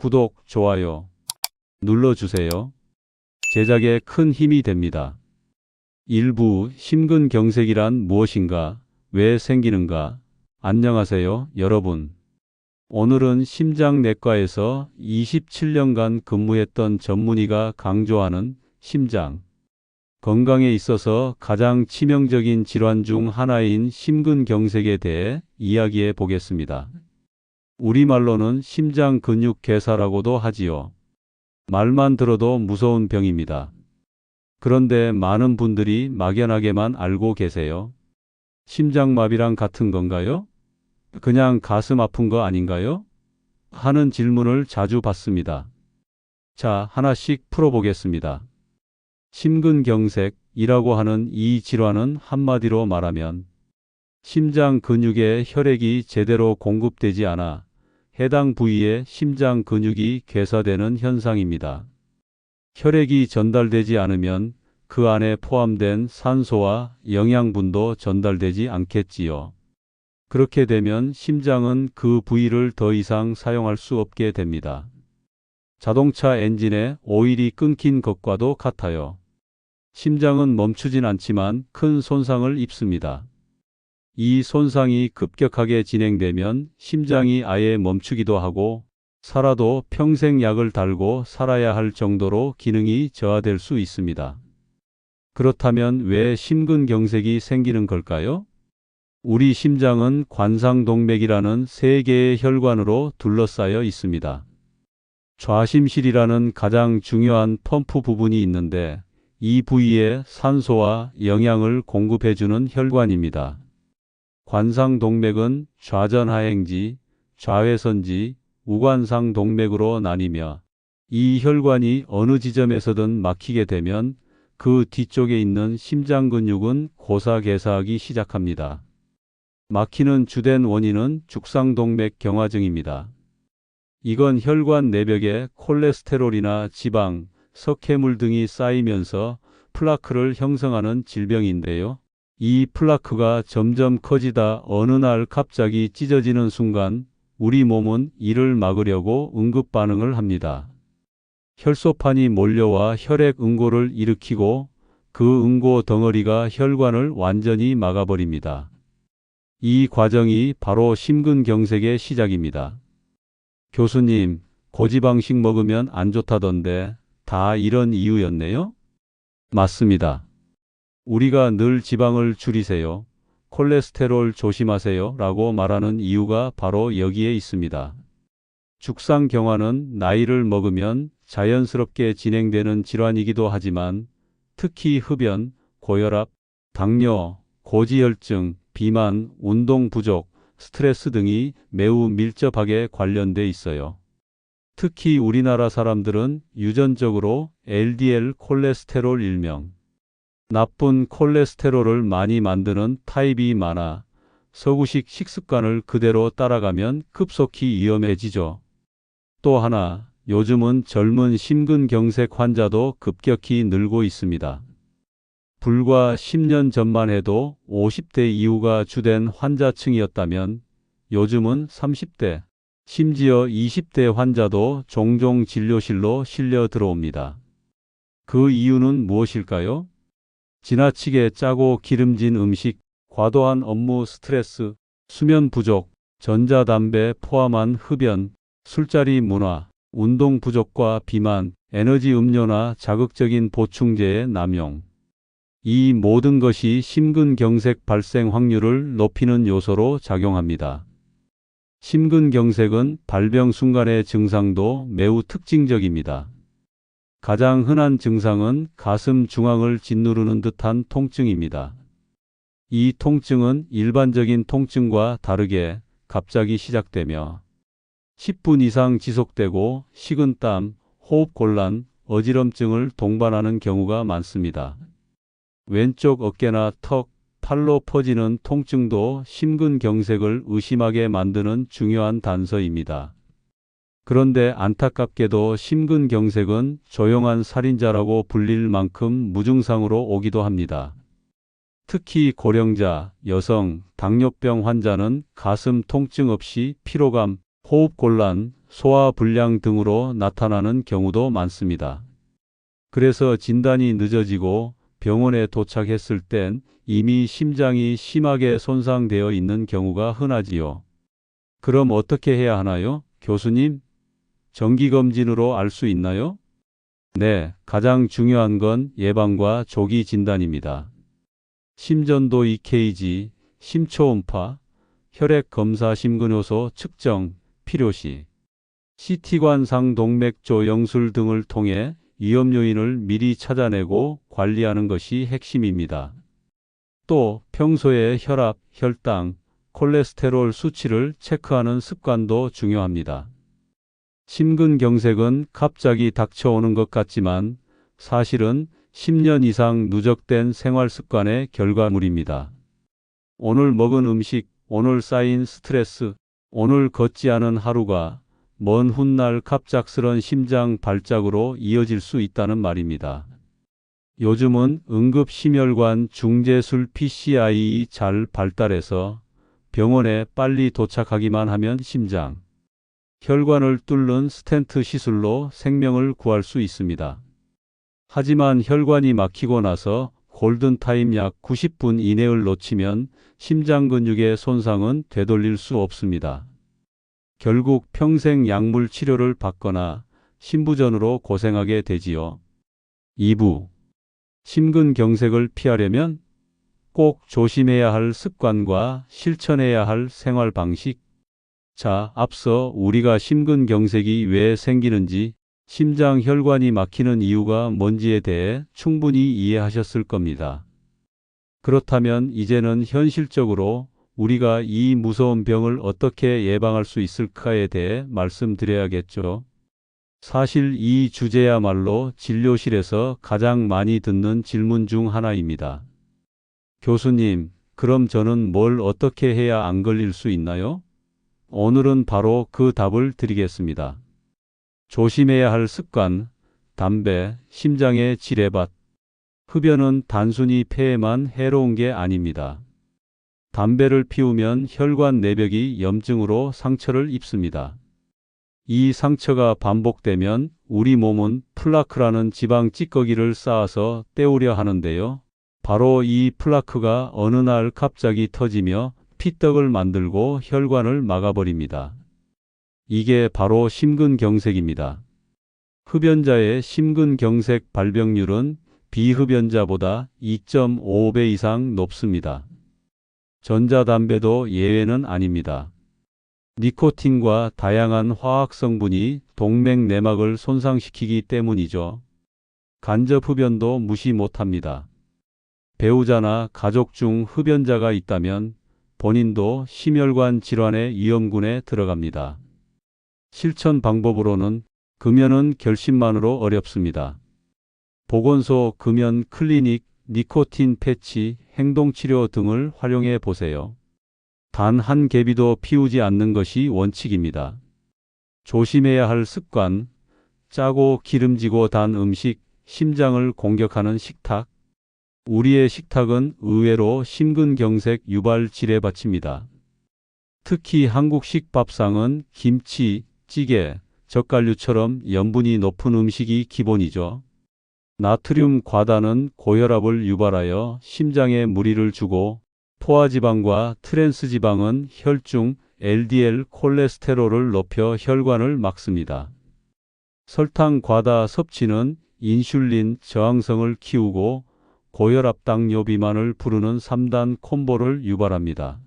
구독, 좋아요 눌러주세요. 제작에 큰 힘이 됩니다. 일부 심근경색이란 무엇인가? 왜 생기는가? 안녕하세요, 여러분. 오늘은 심장내과에서 27년간 근무했던 전문의가 강조하는 심장 건강에 있어서 가장 치명적인 질환 중 하나인 심근경색에 대해 이야기해 보겠습니다. 우리말로는 심장근육괴사라고도 하지요. 말만 들어도 무서운 병입니다. 그런데 많은 분들이 막연하게만 알고 계세요. 심장마비랑 같은 건가요? 그냥 가슴 아픈 거 아닌가요? 하는 질문을 자주 받습니다. 자, 하나씩 풀어보겠습니다. 심근경색이라고 하는 이 질환은 한마디로 말하면 심장 근육에 혈액이 제대로 공급되지 않아 해당 부위에 심장 근육이 괴사되는 현상입니다. 혈액이 전달되지 않으면 그 안에 포함된 산소와 영양분도 전달되지 않겠지요. 그렇게 되면 심장은 그 부위를 더 이상 사용할 수 없게 됩니다. 자동차 엔진의 오일이 끊긴 것과도 같아요. 심장은 멈추진 않지만 큰 손상을 입습니다. 이 손상이 급격하게 진행되면 심장이 아예 멈추기도 하고 살아도 평생 약을 달고 살아야 할 정도로 기능이 저하될 수 있습니다. 그렇다면 왜 심근경색이 생기는 걸까요? 우리 심장은 관상동맥이라는 세 개의 혈관으로 둘러싸여 있습니다. 좌심실이라는 가장 중요한 펌프 부분이 있는데 이 부위에 산소와 영양을 공급해주는 혈관입니다. 관상동맥은 좌전하행지, 좌회선지, 우관상동맥으로 나뉘며 이 혈관이 어느 지점에서든 막히게 되면 그 뒤쪽에 있는 심장근육은 고사괴사하기 시작합니다. 막히는 주된 원인은 죽상동맥 경화증입니다. 이건 혈관 내벽에 콜레스테롤이나 지방, 석회물 등이 쌓이면서 플라크를 형성하는 질병인데요. 이 플라크가 점점 커지다 어느 날 갑자기 찢어지는 순간 우리 몸은 이를 막으려고 응급 반응을 합니다. 혈소판이 몰려와 혈액 응고를 일으키고 그 응고 덩어리가 혈관을 완전히 막아버립니다. 이 과정이 바로 심근경색의 시작입니다. 교수님, 고지방식 먹으면 안 좋다던데 다 이런 이유였네요? 맞습니다. 우리가 늘 지방을 줄이세요, 콜레스테롤 조심하세요 라고 말하는 이유가 바로 여기에 있습니다. 죽상경화는 나이를 먹으면 자연스럽게 진행되는 질환이기도 하지만 특히 흡연, 고혈압, 당뇨, 고지혈증, 비만, 운동 부족, 스트레스 등이 매우 밀접하게 관련돼 있어요. 특히 우리나라 사람들은 유전적으로 LDL 콜레스테롤 일명 나쁜 콜레스테롤을 많이 만드는 타입이 많아 서구식 식습관을 그대로 따라가면 급속히 위험해지죠. 또 하나, 요즘은 젊은 심근경색 환자도 급격히 늘고 있습니다. 불과 10년 전만 해도 50대 이후가 주된 환자층이었다면 요즘은 30대, 심지어 20대 환자도 종종 진료실로 실려 들어옵니다. 그 이유는 무엇일까요? 지나치게 짜고 기름진 음식, 과도한 업무 스트레스, 수면 부족, 전자담배 포함한 흡연, 술자리 문화, 운동 부족과 비만, 에너지 음료나 자극적인 보충제의 남용. 이 모든 것이 심근경색 발생 확률을 높이는 요소로 작용합니다. 심근경색은 발병 순간의 증상도 매우 특징적입니다. 가장 흔한 증상은 가슴 중앙을 짓누르는 듯한 통증입니다. 이 통증은 일반적인 통증과 다르게 갑자기 시작되며 10분 이상 지속되고 식은땀, 호흡곤란, 어지럼증을 동반하는 경우가 많습니다. 왼쪽 어깨나 턱, 팔로 퍼지는 통증도 심근경색을 의심하게 만드는 중요한 단서입니다. 그런데 안타깝게도 심근경색은 조용한 살인자라고 불릴 만큼 무증상으로 오기도 합니다. 특히 고령자, 여성, 당뇨병 환자는 가슴 통증 없이 피로감, 호흡곤란, 소화불량 등으로 나타나는 경우도 많습니다. 그래서 진단이 늦어지고 병원에 도착했을 땐 이미 심장이 심하게 손상되어 있는 경우가 흔하지요. 그럼 어떻게 해야 하나요? 교수님, 정기검진으로 알 수 있나요? 네, 가장 중요한 건 예방과 조기 진단입니다. 심전도 EKG, 심초음파, 혈액 검사 심근효소 측정, 필요시 CT관상 동맥조 영술 등을 통해 위험 요인을 미리 찾아내고 관리하는 것이 핵심입니다. 또 평소에 혈압, 혈당, 콜레스테롤 수치를 체크하는 습관도 중요합니다. 심근경색은 갑자기 닥쳐오는 것 같지만 사실은 10년 이상 누적된 생활 습관의 결과물입니다. 오늘 먹은 음식, 오늘 쌓인 스트레스, 오늘 걷지 않은 하루가 먼 훗날 갑작스런 심장 발작으로 이어질 수 있다는 말입니다. 요즘은 응급심혈관 중재술 PCI 잘 발달해서 병원에 빨리 도착하기만 하면 심장, 혈관을 뚫는 스텐트 시술로 생명을 구할 수 있습니다. 하지만 혈관이 막히고 나서 골든타임 약 90분 이내를 놓치면 심장 근육의 손상은 되돌릴 수 없습니다. 결국 평생 약물 치료를 받거나 심부전으로 고생하게 되지요. 2부. 심근경색을 피하려면 꼭 조심해야 할 습관과 실천해야 할 생활 방식. 자, 앞서 우리가 심근경색이 왜 생기는지, 심장 혈관이 막히는 이유가 뭔지에 대해 충분히 이해하셨을 겁니다. 그렇다면 이제는 현실적으로 우리가 이 무서운 병을 어떻게 예방할 수 있을까에 대해 말씀드려야겠죠. 사실 이 주제야말로 진료실에서 가장 많이 듣는 질문 중 하나입니다. 교수님, 그럼 저는 뭘 어떻게 해야 안 걸릴 수 있나요? 오늘은 바로 그 답을 드리겠습니다. 조심해야 할 습관, 담배, 심장의 지뢰밭. 흡연은 단순히 폐에만 해로운 게 아닙니다. 담배를 피우면 혈관 내벽이 염증으로 상처를 입습니다. 이 상처가 반복되면 우리 몸은 플라크라는 지방 찌꺼기를 쌓아서 때우려 하는데요. 바로 이 플라크가 어느 날 갑자기 터지며 피떡을 만들고 혈관을 막아버립니다. 이게 바로 심근경색입니다. 흡연자의 심근경색 발병률은 비흡연자보다 2.5배 이상 높습니다. 전자담배도 예외는 아닙니다. 니코틴과 다양한 화학 성분이 동맥 내막을 손상시키기 때문이죠. 간접 흡연도 무시 못합니다. 배우자나 가족 중 흡연자가 있다면 본인도 심혈관 질환의 위험군에 들어갑니다. 실천 방법으로는 금연은 결심만으로 어렵습니다. 보건소 금연 클리닉, 니코틴 패치, 행동치료 등을 활용해 보세요. 단 한 개비도 피우지 않는 것이 원칙입니다. 조심해야 할 습관, 짜고 기름지고 단 음식, 심장을 공격하는 식탁. 우리의 식탁은 의외로 심근경색 유발 지뢰밭입니다. 특히 한국식 밥상은 김치, 찌개, 젓갈류처럼 염분이 높은 음식이 기본이죠. 나트륨 과다는 고혈압을 유발하여 심장에 무리를 주고 포화지방과 트랜스지방은 혈중 LDL 콜레스테롤을 높여 혈관을 막습니다. 설탕 과다 섭취는 인슐린 저항성을 키우고 고혈압 당뇨 비만을 부르는 3단 콤보를 유발합니다.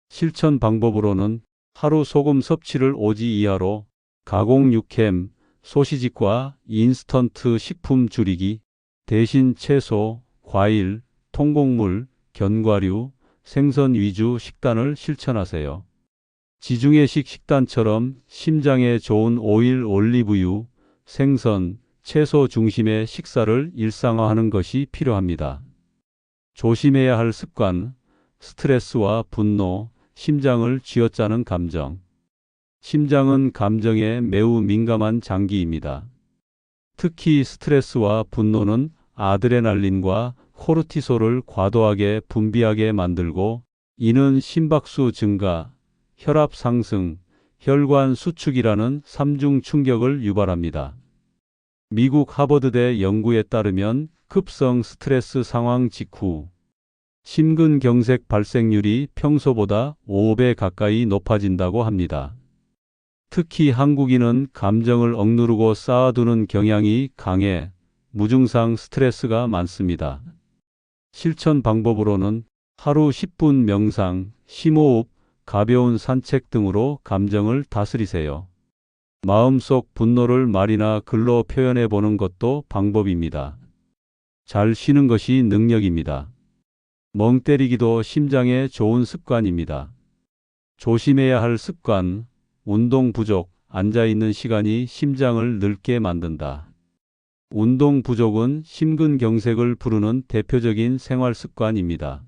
실천 방법으로는 하루 소금 섭취를 5지 이하로, 가공 육햄, 소시지과 인스턴트 식품 줄이기, 대신 채소, 과일, 통곡물, 견과류, 생선 위주 식단을 실천하세요. 지중해식 식단처럼 심장에 좋은 오일 올리브유, 생선, 채소 중심의 식사를 일상화하는 것이 필요합니다. 조심해야 할 습관, 스트레스와 분노, 심장을 쥐어짜는 감정. 심장은 감정에 매우 민감한 장기입니다. 특히 스트레스와 분노는 아드레날린과 코르티솔을 과도하게 분비하게 만들고 이는 심박수 증가, 혈압 상승, 혈관 수축이라는 3중 충격을 유발합니다. 미국 하버드대 연구에 따르면 급성 스트레스 상황 직후 심근경색 발생률이 평소보다 5배 가까이 높아진다고 합니다. 특히 한국인은 감정을 억누르고 쌓아두는 경향이 강해 무증상 스트레스가 많습니다. 실천 방법으로는 하루 10분 명상, 심호흡, 가벼운 산책 등으로 감정을 다스리세요. 마음속 분노를 말이나 글로 표현해 보는 것도 방법입니다. 잘 쉬는 것이 능력입니다. 멍 때리기도 심장에 좋은 습관입니다. 조심해야 할 습관, 운동 부족, 앉아있는 시간이 심장을 늙게 만든다. 운동 부족은 심근경색을 부르는 대표적인 생활 습관입니다.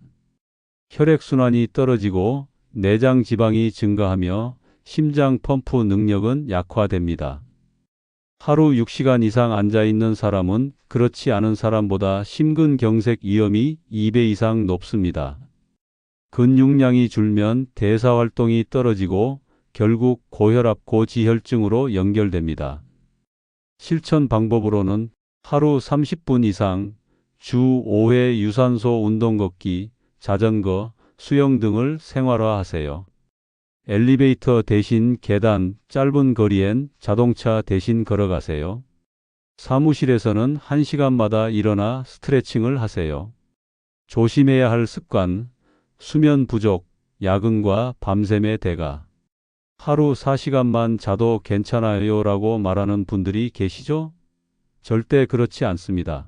혈액순환이 떨어지고 내장 지방이 증가하며 심장 펌프 능력은 약화됩니다. 하루 6시간 이상 앉아있는 사람은 그렇지 않은 사람보다 심근경색 위험이 2배 이상 높습니다. 근육량이 줄면 대사활동이 떨어지고 결국 고혈압, 고지혈증으로 연결됩니다. 실천 방법으로는 하루 30분 이상 주 5회 유산소 운동 걷기, 자전거, 수영 등을 생활화하세요. 엘리베이터 대신 계단, 짧은 거리엔 자동차 대신 걸어가세요. 사무실에서는 1시간마다 일어나 스트레칭을 하세요. 조심해야 할 습관, 수면 부족, 야근과 밤샘의 대가. 하루 4시간만 자도 괜찮아요 라고 말하는 분들이 계시죠? 절대 그렇지 않습니다.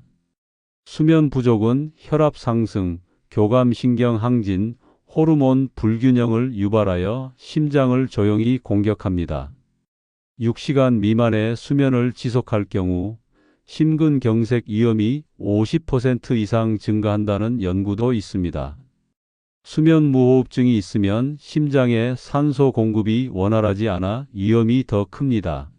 수면 부족은 혈압 상승, 교감신경 항진, 호르몬 불균형을 유발하여 심장을 조용히 공격합니다. 6시간 미만의 수면을 지속할 경우 심근경색 위험이 50% 이상 증가한다는 연구도 있습니다. 수면 무호흡증이 있으면 심장에 산소 공급이 원활하지 않아 위험이 더 큽니다.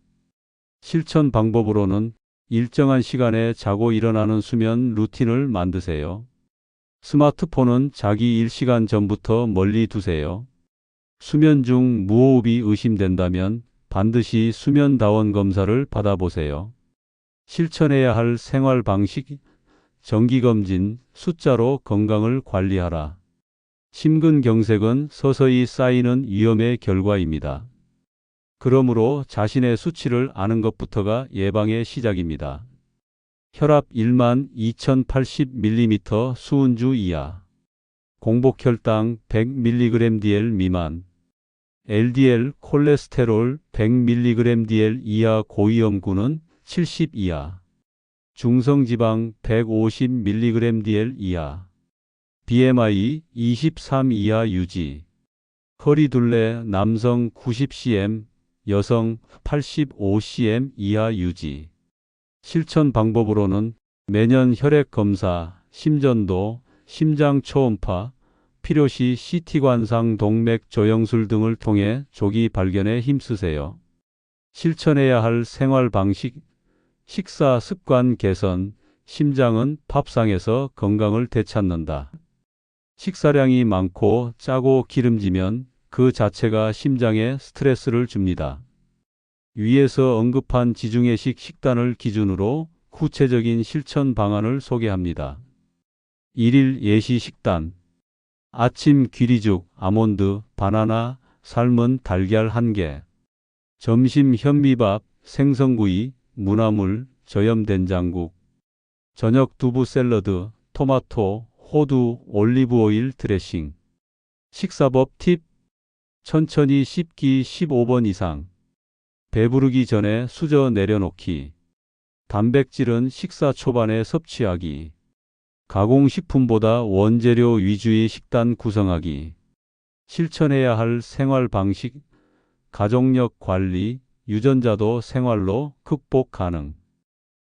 실천 방법으로는 일정한 시간에 자고 일어나는 수면 루틴을 만드세요. 스마트폰은 자기 1시간 전부터 멀리 두세요. 수면 중 무호흡이 의심된다면 반드시 수면다원 검사를 받아보세요. 실천해야 할 생활 방식, 정기검진, 숫자로 건강을 관리하라. 심근경색은 서서히 쌓이는 위험의 결과입니다. 그러므로 자신의 수치를 아는 것부터가 예방의 시작입니다. 혈압 12,080mm 수은주 이하, 공복혈당 100mg/dl 미만, LDL 콜레스테롤 100mg/dl 이하 고위험군은 70 이하, 중성지방 150mg/dl 이하, BMI 23 이하 유지, 허리둘레 남성 90cm, 여성 85cm 이하 유지. 실천 방법으로는 매년 혈액 검사, 심전도, 심장 초음파, 필요시 CT 관상 동맥 조영술 등을 통해 조기 발견에 힘쓰세요. 실천해야 할 생활 방식, 식사 습관 개선, 심장은 밥상에서 건강을 되찾는다. 식사량이 많고 짜고 기름지면 그 자체가 심장에 스트레스를 줍니다. 위에서 언급한 지중해식 식단을 기준으로 구체적인 실천 방안을 소개합니다. 1일 예시 식단. 아침 귀리죽, 아몬드, 바나나, 삶은 달걀 1개. 점심 현미밥, 생선구이, 무나물, 저염된장국. 저녁 두부 샐러드, 토마토, 호두, 올리브오일 드레싱. 식사법 팁. 천천히 씹기 15번 이상. 배부르기 전에 수저 내려놓기. 단백질은 식사 초반에 섭취하기. 가공식품보다 원재료 위주의 식단 구성하기. 실천해야 할 생활 방식, 가족력 관리, 유전자도 생활로 극복 가능.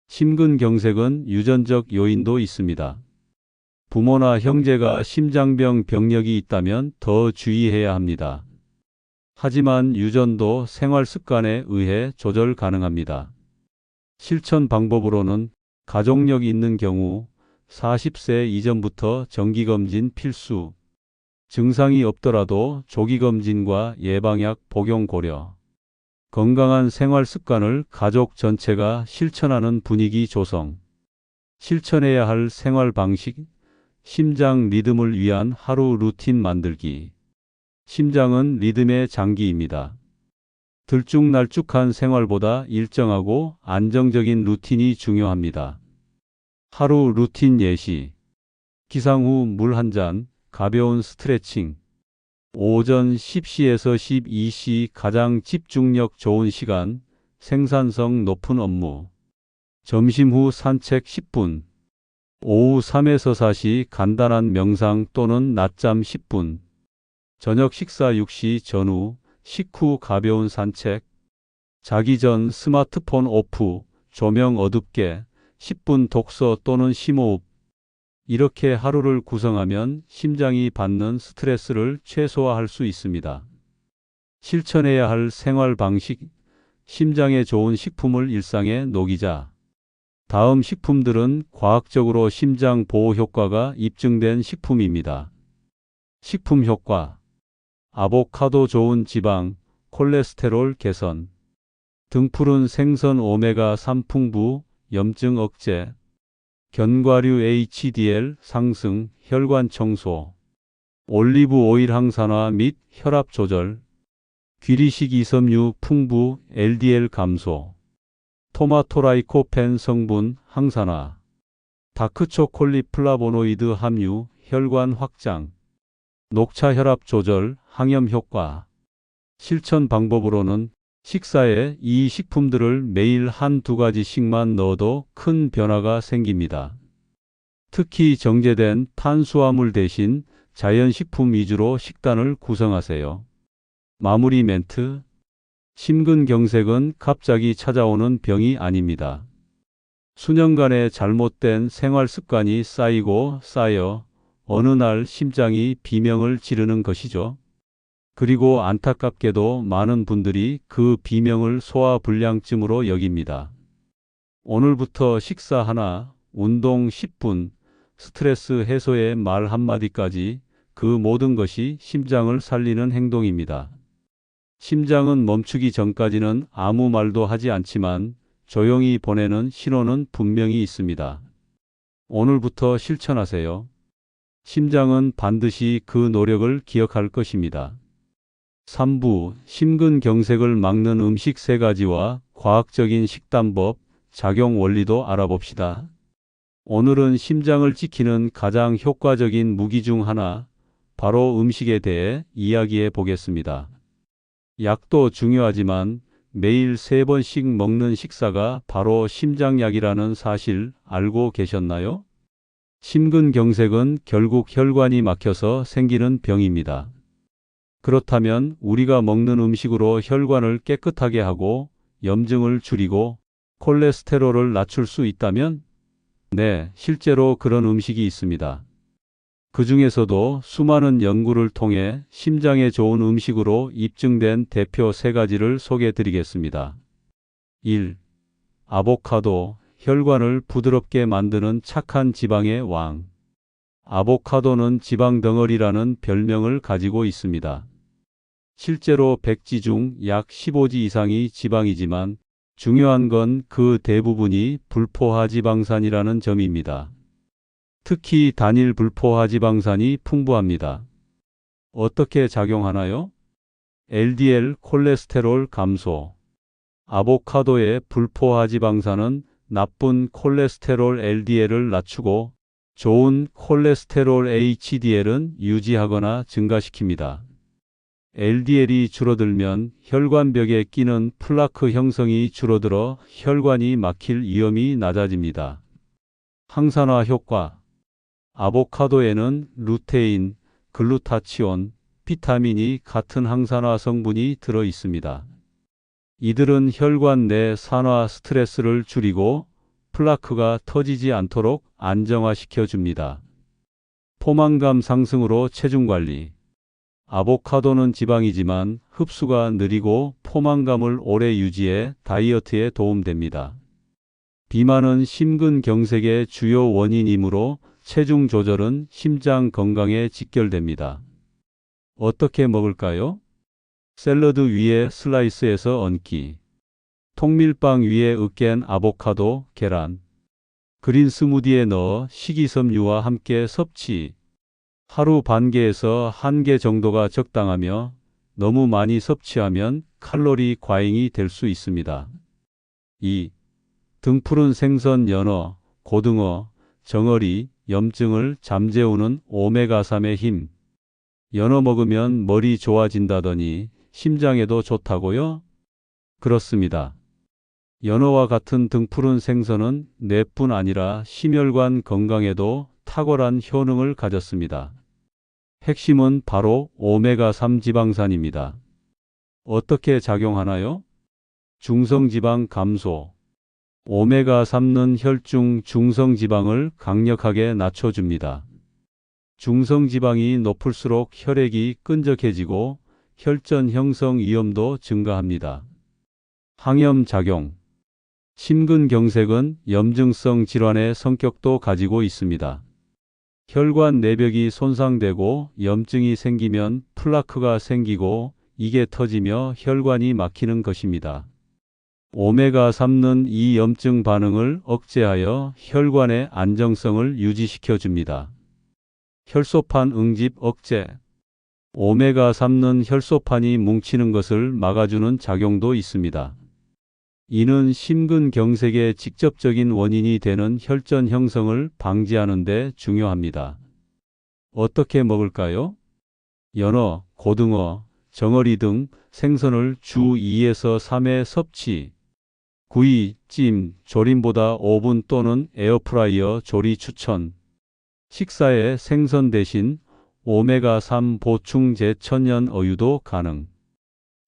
심근경색은 유전적 요인도 있습니다. 부모나 형제가 심장병 병력이 있다면 더 주의해야 합니다. 하지만 유전도 생활 습관에 의해 조절 가능합니다. 실천 방법으로는 가족력이 있는 경우 40세 이전부터 정기검진 필수. 증상이 없더라도 조기검진과 예방약 복용 고려. 건강한 생활 습관을 가족 전체가 실천하는 분위기 조성. 실천해야 할 생활 방식. 심장 리듬을 위한 하루 루틴 만들기. 심장은 리듬의 장기입니다. 들쭉날쭉한 생활보다 일정하고 안정적인 루틴이 중요합니다. 하루 루틴 예시. 기상 후 물 한 잔, 가벼운 스트레칭. 오전 10시에서 12시 가장 집중력 좋은 시간, 생산성 높은 업무. 점심 후 산책 10분. 오후 3에서 4시 간단한 명상 또는 낮잠 10분. 저녁 식사 6시 전후, 식후 가벼운 산책. 자기 전 스마트폰 오프, 조명 어둡게, 10분 독서 또는 심호흡. 이렇게 하루를 구성하면 심장이 받는 스트레스를 최소화할 수 있습니다. 실천해야 할 생활 방식. 심장에 좋은 식품을 일상에 녹이자. 다음 식품들은 과학적으로 심장 보호 효과가 입증된 식품입니다. 식품 효과. 아보카도 좋은 지방, 콜레스테롤 개선. 등푸른 생선 오메가3 풍부, 염증 억제. 견과류 HDL 상승, 혈관 청소. 올리브 오일 항산화 및 혈압 조절. 귀리식 이섬유 풍부, LDL 감소. 토마토 라이코펜 성분 항산화. 다크초콜릿 플라보노이드 함유, 혈관 확장. 녹차 혈압 조절, 항염 효과. 실천 방법으로는 식사에 이 식품들을 매일 한두 가지씩만 넣어도 큰 변화가 생깁니다. 특히 정제된 탄수화물 대신 자연식품 위주로 식단을 구성하세요. 마무리 멘트. 심근경색은 갑자기 찾아오는 병이 아닙니다. 수년간의 잘못된 생활 습관이 쌓이고 쌓여 어느 날 심장이 비명을 지르는 것이죠. 그리고 안타깝게도 많은 분들이 그 비명을 소화불량증으로 여깁니다. 오늘부터 식사 하나, 운동 10분, 스트레스 해소의 말 한마디까지 그 모든 것이 심장을 살리는 행동입니다. 심장은 멈추기 전까지는 아무 말도 하지 않지만 조용히 보내는 신호는 분명히 있습니다. 오늘부터 실천하세요. 심장은 반드시 그 노력을 기억할 것입니다. 3부 심근경색을 막는 음식 3가지와 과학적인 식단법, 작용 원리도 알아봅시다. 오늘은 심장을 지키는 가장 효과적인 무기 중 하나, 바로 음식에 대해 이야기해 보겠습니다. 약도 중요하지만 매일 3번씩 먹는 식사가 바로 심장약이라는 사실 알고 계셨나요? 심근경색은 결국 혈관이 막혀서 생기는 병입니다. 그렇다면 우리가 먹는 음식으로 혈관을 깨끗하게 하고 염증을 줄이고 콜레스테롤을 낮출 수 있다면? 네, 실제로 그런 음식이 있습니다. 그 중에서도 수많은 연구를 통해 심장에 좋은 음식으로 입증된 대표 3가지를 소개해 드리겠습니다. 1. 아보카도, 혈관을 부드럽게 만드는 착한 지방의 왕. 아보카도는 지방 덩어리라는 별명을 가지고 있습니다. 실제로 100지 중 약 15지 이상이 지방이지만 중요한 건 그 대부분이 불포화지방산이라는 점입니다. 특히 단일 불포화지방산이 풍부합니다. 어떻게 작용하나요? LDL 콜레스테롤 감소. 아보카도의 불포화지방산은 나쁜 콜레스테롤 LDL을 낮추고 좋은 콜레스테롤 HDL은 유지하거나 증가시킵니다. LDL이 줄어들면 혈관벽에 끼는 플라크 형성이 줄어들어 혈관이 막힐 위험이 낮아집니다. 항산화 효과. 아보카도에는 루테인, 글루타치온, 비타민이 같은 항산화 성분이 들어 있습니다. 이들은 혈관 내 산화 스트레스를 줄이고 플라크가 터지지 않도록 안정화시켜 줍니다. 포만감 상승으로 체중 관리. 아보카도는 지방이지만 흡수가 느리고 포만감을 오래 유지해 다이어트에 도움됩니다. 비만은 심근경색의 주요 원인이므로 체중 조절은 심장 건강에 직결됩니다. 어떻게 먹을까요? 샐러드 위에 슬라이스해서 얹기. 통밀빵 위에 으깬 아보카도, 계란. 그린 스무디에 넣어 식이섬유와 함께 섭취. 하루 반 개에서 1개 정도가 적당하며 너무 많이 섭취하면 칼로리 과잉이 될 수 있습니다. 2. 등푸른 생선, 연어, 고등어, 정어리, 염증을 잠재우는 오메가3의 힘. 연어 먹으면 머리 좋아진다더니 심장에도 좋다고요? 그렇습니다. 연어와 같은 등푸른 생선은 뇌뿐 아니라 심혈관 건강에도 탁월한 효능을 가졌습니다. 핵심은 바로 오메가3 지방산입니다. 어떻게 작용하나요? 중성지방 감소. 오메가3는 혈중 중성지방을 강력하게 낮춰줍니다. 중성지방이 높을수록 혈액이 끈적해지고 혈전 형성 위험도 증가합니다. 항염작용. 심근경색은 염증성 질환의 성격도 가지고 있습니다. 혈관 내벽이 손상되고 염증이 생기면 플라크가 생기고 이게 터지며 혈관이 막히는 것입니다. 오메가3는 이 염증 반응을 억제하여 혈관의 안정성을 유지시켜 줍니다. 혈소판 응집 억제. 오메가3는 혈소판이 뭉치는 것을 막아주는 작용도 있습니다. 이는 심근경색의 직접적인 원인이 되는 혈전 형성을 방지하는 데 중요합니다. 어떻게 먹을까요? 연어, 고등어, 정어리 등 생선을 주 2에서 3회 섭취. 구이, 찜, 조림보다 오븐 또는 에어프라이어 조리 추천. 식사에 생선 대신 오메가3 보충제 천연 어유도 가능.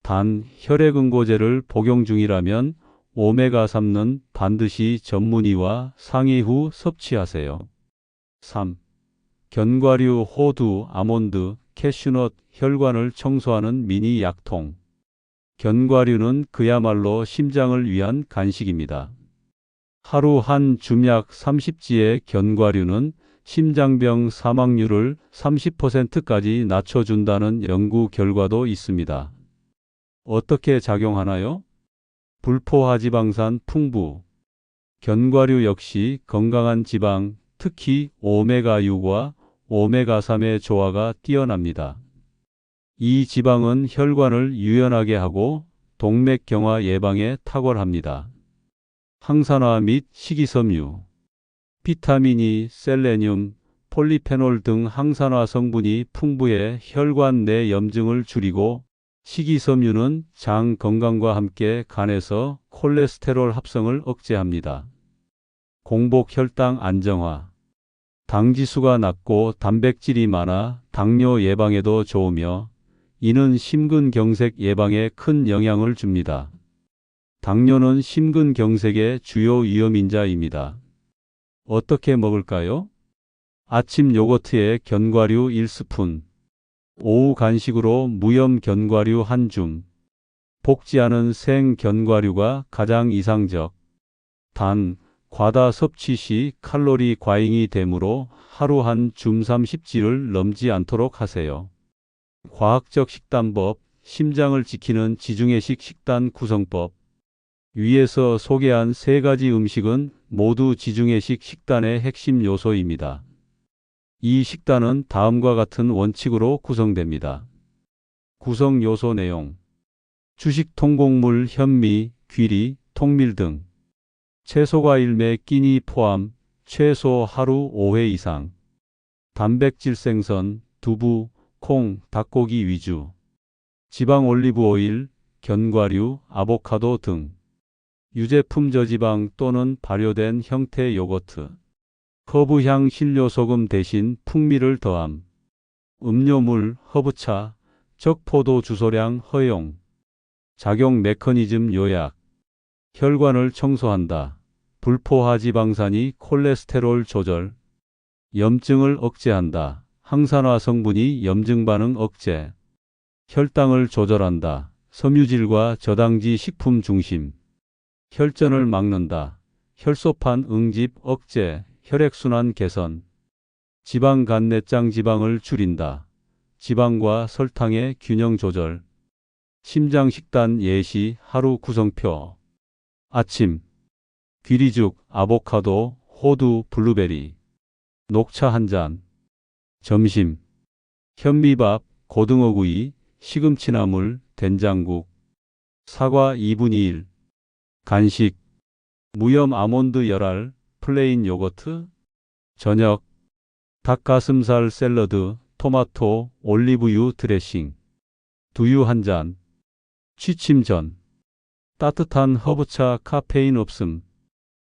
단, 혈액응고제를 복용 중이라면 오메가3는 반드시 전문의와 상의 후 섭취하세요. 3. 견과류, 호두, 아몬드, 캐슈넛, 혈관을 청소하는 미니 약통. 견과류는 그야말로 심장을 위한 간식입니다. 하루 한 줌약 30지의 견과류는 심장병 사망률을 30%까지 낮춰준다는 연구 결과도 있습니다. 어떻게 작용하나요? 불포화지방산 풍부. 견과류 역시 건강한 지방, 특히 오메가6과 오메가3의 조화가 뛰어납니다. 이 지방은 혈관을 유연하게 하고 동맥경화 예방에 탁월합니다. 항산화 및 식이섬유. 비타민 E, 셀레늄, 폴리페놀 등 항산화 성분이 풍부해 혈관 내 염증을 줄이고 식이섬유는 장 건강과 함께 간에서 콜레스테롤 합성을 억제합니다. 공복 혈당 안정화. 당지수가 낮고 단백질이 많아 당뇨 예방에도 좋으며 이는 심근경색 예방에 큰 영향을 줍니다. 당뇨는 심근경색의 주요 위험인자입니다. 어떻게 먹을까요? 아침 요거트에 견과류 1스푼. 오후 간식으로 무염 견과류 1줌. 볶지 않은 생 견과류가 가장 이상적. 단, 과다 섭취 시 칼로리 과잉이 되므로 하루 한 줌 30지를 넘지 않도록 하세요. 과학적 식단법, 심장을 지키는 지중해식 식단 구성법. 위에서 소개한 3가지 음식은 모두 지중해식 식단의 핵심 요소입니다. 이 식단은 다음과 같은 원칙으로 구성됩니다. 구성 요소 내용. 주식 통곡물, 현미, 귀리, 통밀 등. 채소과일 매 끼니 포함, 최소 하루 5회 이상. 단백질 생선, 두부, 콩, 닭고기 위주. 지방 올리브 오일, 견과류, 아보카도 등. 유제품 저지방 또는 발효된 형태 요거트. 허브향 신료소금 대신 풍미를 더함. 음료물, 허브차, 적포도 주소량 허용. 작용 메커니즘 요약. 혈관을 청소한다. 불포화지방산이 콜레스테롤 조절. 염증을 억제한다. 항산화 성분이 염증 반응 억제. 혈당을 조절한다. 섬유질과 저당지 식품 중심. 혈전을 막는다. 혈소판 응집 억제. 혈액순환 개선. 지방 간내장 지방을 줄인다. 지방과 설탕의 균형 조절. 심장 식단 예시 하루 구성표. 아침 귀리죽, 아보카도, 호두, 블루베리, 녹차 한 잔. 점심 현미밥, 고등어구이, 시금치나물, 된장국, 사과 2분의 1. 간식 무염 아몬드 열알, 플레인 요거트. 저녁 닭가슴살 샐러드, 토마토, 올리브유 드레싱, 두유 한 잔. 취침 전 따뜻한 허브차 카페인 없음.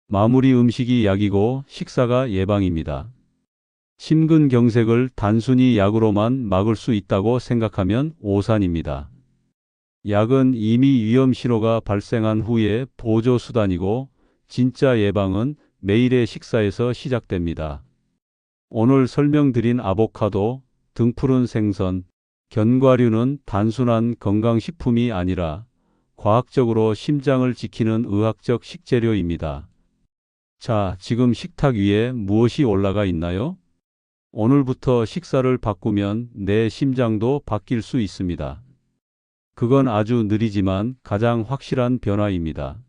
마무리 음식이 약이고 식사가 예방입니다. 심근경색을 단순히 약으로만 막을 수 있다고 생각하면 오산입니다. 약은 이미 위험 신호가 발생한 후에 보조 수단이고 진짜 예방은 매일의 식사에서 시작됩니다. 오늘 설명드린 아보카도, 등푸른 생선, 견과류는 단순한 건강식품이 아니라 과학적으로 심장을 지키는 의학적 식재료입니다. 자, 지금 식탁 위에 무엇이 올라가 있나요? 오늘부터 식사를 바꾸면 내 심장도 바뀔 수 있습니다. 그건 아주 느리지만 가장 확실한 변화입니다.